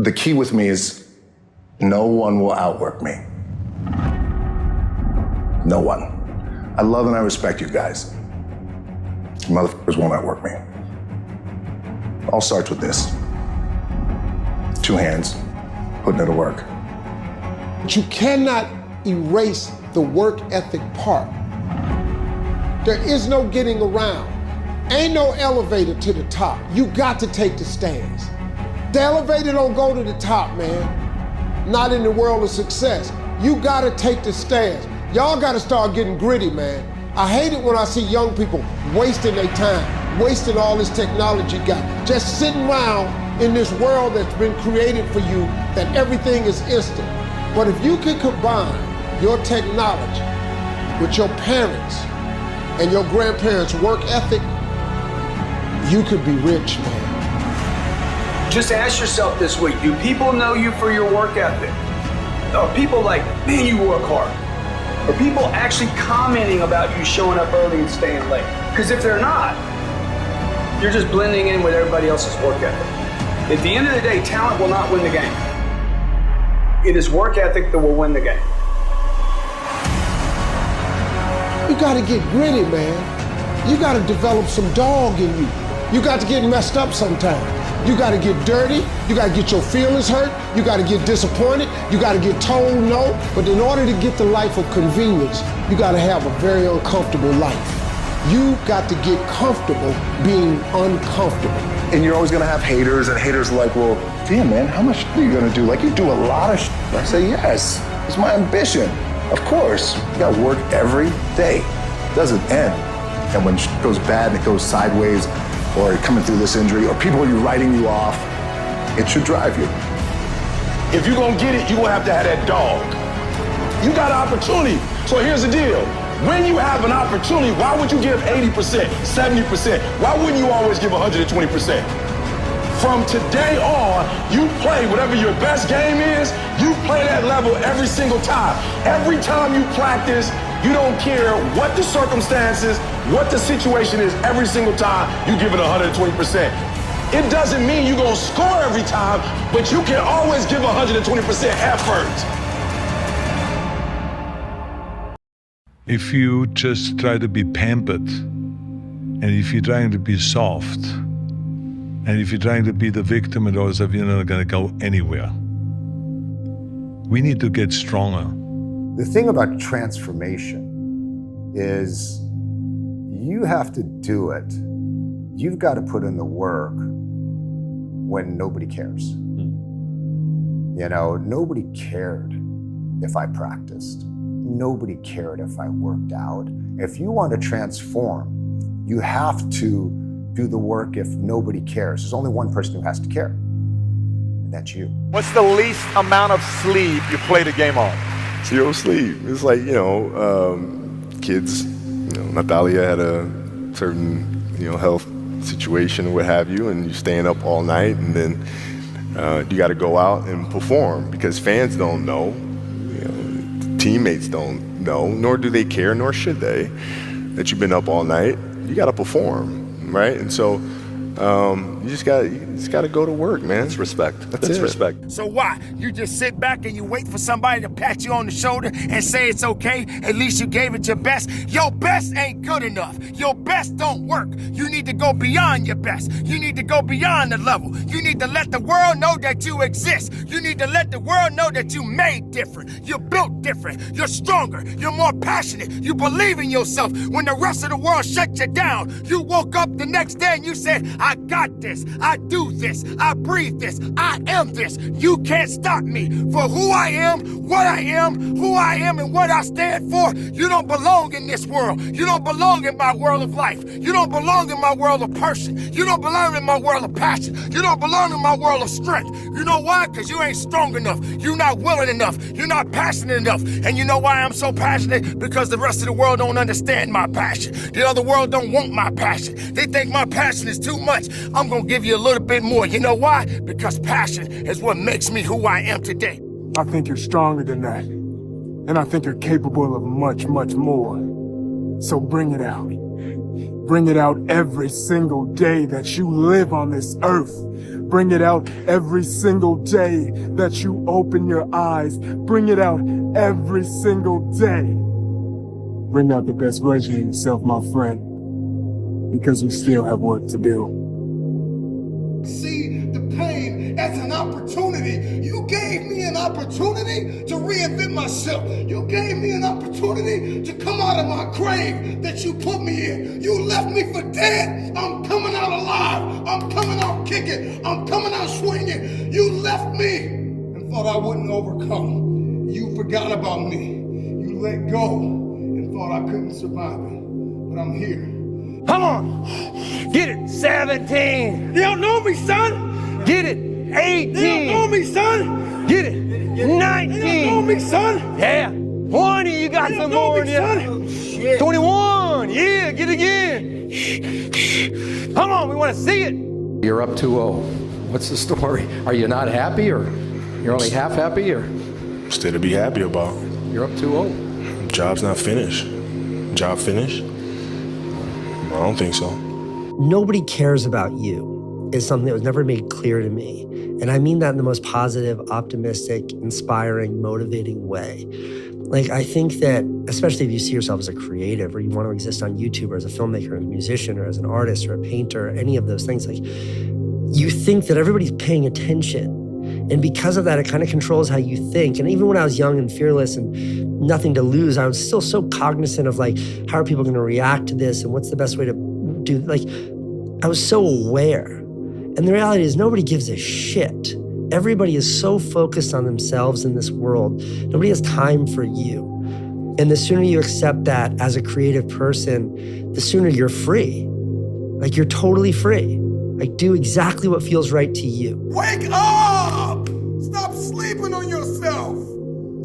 The key with me is no one will outwork me. No one. I love and I respect you guys. You motherfuckers won't outwork me. All starts with this. 2 hands, putting it to work. But you cannot erase the work ethic part. There is no getting around. Ain't no elevator to the top. You got to take the stairs. The elevator don't go to the top, man. Not in the world of success. You gotta take the stairs. Y'all gotta start getting gritty, man. I hate it when I see young people wasting their time, wasting all this technology got, just sitting around in this world that's been created for you, that everything is instant. But if you can combine your technology with your parents and your grandparents' work ethic, you could be rich, man. Just ask yourself this week, do people know you for your work ethic? Are people like, man, you work hard? Are people actually commenting about you showing up early and staying late? Because if they're not, you're just blending in with everybody else's work ethic. At the end of the day, talent will not win the game. It is work ethic that will win the game. You gotta get gritty, man. You gotta develop some dog in you. You got to get messed up sometimes. You gotta get dirty, you gotta get your feelings hurt, you gotta get disappointed, you gotta get told no. But in order to get the life of convenience, you gotta have a very uncomfortable life. You got to get comfortable being uncomfortable. And you're always gonna have haters, and haters are like, well, damn man, how much are you gonna do? Like, you do a lot of shit. I say, yes, it's my ambition. Of course, you gotta work every day. It doesn't end. And when shit goes bad and it goes sideways, or coming through this injury, or people are writing you off, it should drive you. If you're gonna get it, you're gonna have to have that dog. You got an opportunity. So here's the deal. When you have an opportunity, why would you give 80%, 70%? Why wouldn't you always give 120%? From today on, you play whatever your best game is, you play that level every single time. Every time you practice, you don't care what the circumstances, what the situation is, every single time you give it 120%. It doesn't mean you're gonna score every time, but you can always give 120% effort. If you just try to be pampered, and if you're trying to be soft, and if you're trying to be the victim and all stuff, you're not gonna go anywhere. We need to get stronger. The thing about transformation is you have to do it. You've got to put in the work when nobody cares. You know, nobody cared if I practiced. Nobody cared if I worked out. If you want to transform, you have to do the work if nobody cares. There's only one person who has to care, and that's you. What's the least amount of sleep you play the game on? 0 sleep. It's like, kids, Natalia had a certain, health situation or what have you, and you're staying up all night, and then you got to go out and perform because fans don't know, teammates don't know, nor do they care, nor should they, that you've been up all night. You got to perform, right? And so you just got to go to work, man. It's respect. That's respect. So why? You just sit back and you wait for somebody to pat you on the shoulder and say it's okay? At least you gave it your best. Your best ain't good enough. Your best don't work. You need to go beyond your best. You need to go beyond the level. You need to let the world know that you exist. You need to let the world know that you made different. You're built different. You're stronger. You're more passionate. You believe in yourself. When the rest of the world shut you down, you woke up the next day and you said, I got this. I do this. I breathe this. I am this. You can't stop me for who I am, what I am, who I am, and what I stand for. You don't belong in this world. You don't belong in my world of life. You don't belong in my world of person. You don't belong in my world of passion. You don't belong in my world of strength. You know why? Because you ain't strong enough. You're not willing enough. You're not passionate enough. And you know why I'm so passionate? Because the rest of the world don't understand my passion. The other world don't want my passion. They think my passion is too much. I'm going to give you a little bit more. You know why? Because passion is what makes me who I am today. I think you're stronger than that. And I think you're capable of much, much more. So bring it out. Bring it out every single day that you live on this earth. Bring it out every single day that you open your eyes. Bring it out every single day. Bring out the best version of yourself, my friend, because we still have work to do. See the pain as an opportunity. You gave me an opportunity to reinvent myself. You gave me an opportunity to come out of my grave that you put me in. You left me for dead. I'm coming out alive. I'm coming out kicking. I'm coming out swinging. You left me and thought I wouldn't overcome. You forgot about me. You let go and thought I couldn't survive it. But I'm here. Come on, get it, 17. You don't know me, son. Get it, 18. You don't know me, son. Get it, 19. You don't know me, son. Yeah, 20, you got some more in you. 21, yeah, get it again. Come on, we want to see it. You're up 2-0. What's the story? Are you not happy, or you're only half happy, or? Still to be happy about. You're up 2-0. Job's not finished. Job finished? I don't think so. Nobody cares about you is something that was never made clear to me. And I mean that in the most positive, optimistic, inspiring, motivating way. Like, I think that, especially if you see yourself as a creative or you want to exist on YouTube or as a filmmaker, or as a musician, or as an artist, or a painter, or any of those things, like, you think that everybody's paying attention. And because of that, it kind of controls how you think. And even when I was young and fearless and nothing to lose, I was still so cognizant of, like, how are people going to react to this and what's the best way to do, like, I was so aware. And the reality is nobody gives a shit. Everybody is so focused on themselves in this world. Nobody has time for you. And the sooner you accept that as a creative person, the sooner you're free. Like, you're totally free. Like, do exactly what feels right to you. Wake up! Stop sleeping on yourself.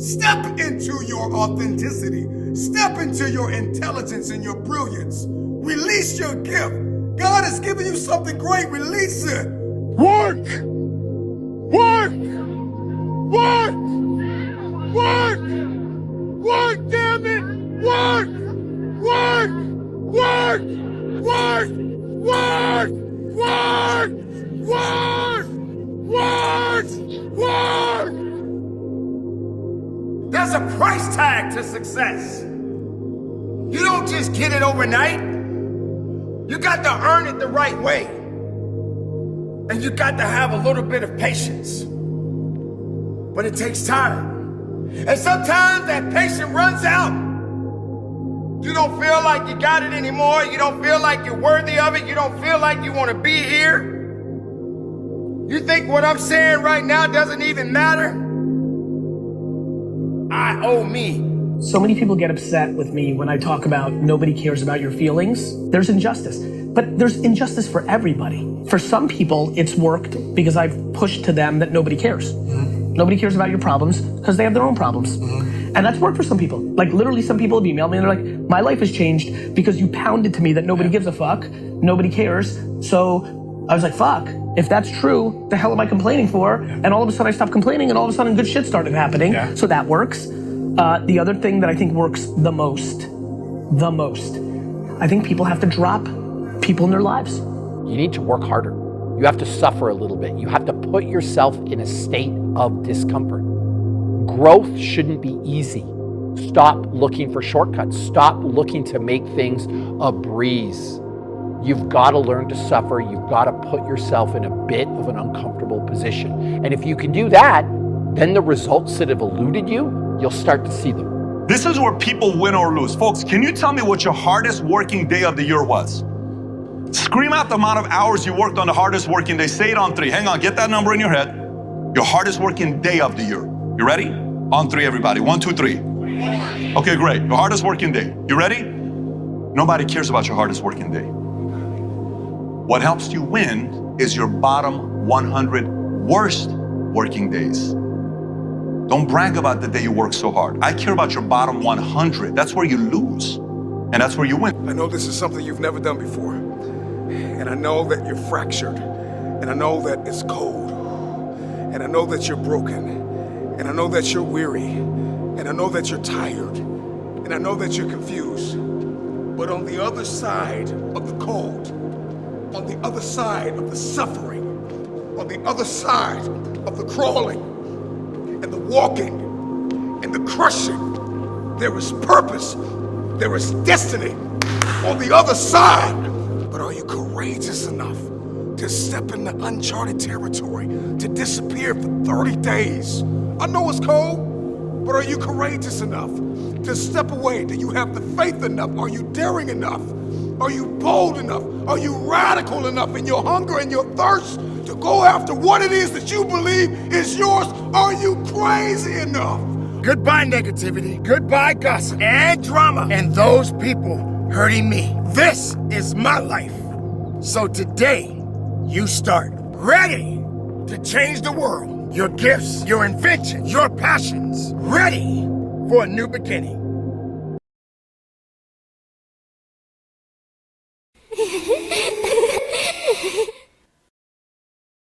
Step into your authenticity. Step into your intelligence and your brilliance. Release your gift. God has given you something great. Release it. Work! Work! Work! Work! Work, damn it! Work! Work! Work! Work! Work! Work! Work! Work! Work! There's a price tag to success. You don't just get it overnight. You got to earn it the right way. And you got to have a little bit of patience. But it takes time. And sometimes that patience runs out. You don't feel like you got it anymore. You don't feel like you're worthy of it. You don't feel like you want to be here. You think what I'm saying right now doesn't even matter? I owe me. So many people get upset with me when I talk about nobody cares about your feelings. There's injustice, but there's injustice for everybody. For some people, it's worked because I've pushed to them that nobody cares. Nobody cares about your problems because they have their own problems. And that's worked for some people. Like, literally, some people have emailed me and they're like, my life has changed because you pounded to me that nobody gives a fuck, nobody cares. So I was like, fuck, if that's true, the hell am I complaining for? And all of a sudden I stopped complaining and all of a sudden good shit started happening. So that works. The other thing that I think works the most, I think people have to drop people in their lives. You need to work harder. You have to suffer a little bit. You have to put yourself in a state of discomfort. Growth shouldn't be easy. Stop looking for shortcuts. Stop looking to make things a breeze. You've got to learn to suffer. You've got to put yourself in a bit of an uncomfortable position. And if you can do that, then the results that have eluded you, you'll start to see them. This is where people win or lose. Folks, can you tell me what your hardest working day of the year was? Scream out the amount of hours you worked on the hardest working day. Say it on 3. Hang on, get that number in your head. Your hardest working day of the year. You ready? On 3, everybody. 1, 2, 3. Okay, great. Your hardest working day. You ready? Nobody cares about your hardest working day. What helps you win is your bottom 100 worst working days. Don't brag about the day you work so hard. I care about your bottom 100. That's where you lose, and that's where you win. I know this is something you've never done before. And I know that you're fractured. And I know that it's cold. And I know that you're broken. And I know that you're weary. And I know that you're tired. And I know that you're confused. But on the other side of the cold, on the other side of the suffering, on the other side of the crawling and the walking and the crushing. There is purpose. There is destiny on the other side. But are you courageous enough to step into uncharted territory, to disappear for 30 days? I know it's cold, but are you courageous enough to step away? Do you have the faith enough? Are you daring enough? Are you bold enough? Are you radical enough in your hunger and your thirst to go after what it is that you believe is yours? Are you crazy enough? Goodbye negativity, goodbye gossip and drama, and those people hurting me. This is my life. So today, you start ready to change the world. Your gifts, your inventions, your passions, ready for a new beginning.